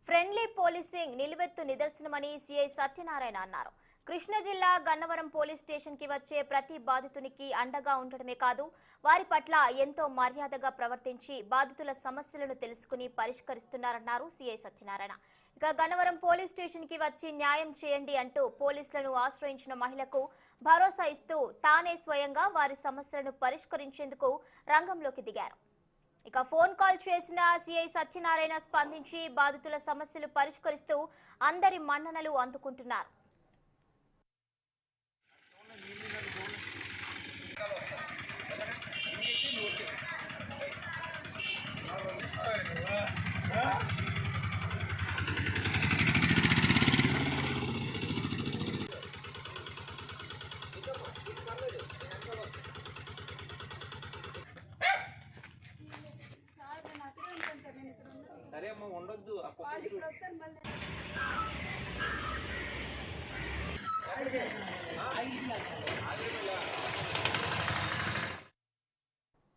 Friendly policing నిలువెత్తు నిదర్శనమని CI Satyanarayana అన్నారు. కృష్ణా జిల్లా గన్నవరం పోలీస్ స్టేషన్ కి వచ్చే ప్రతి బాధితునికి అండగా ఉండడమే కాదు, వారి పట్ల ఎంతో మర్యాదగా ప్రవర్తించి బాధితుల సమస్యలను తెలుసుకుని పరిష్కరిస్తున్నారన్నారు సీఐ సత్యనారాయణ. ఇక గన్నవరం పోలీస్ స్టేషన్ కి వచ్చి న్యాయం చేయండి అంటూ పోలీసులను ఆశ్రయించిన మహిళకు భరోసా ఇస్తూ తానే స్వయంగా వారి సమస్యలను పరిష్కరించేందుకు రంగంలోకి దిగారు. ఇక ఫోన్ కాల్ చేసిన సీఐ సత్యనారాయణ స్పందించి బాధితుల సమస్యలు పరిష్కరిస్తూ అందరి మన్ననలు అందుకుంటున్నారు. సరే అమ్మ ఉండొద్దు ఆ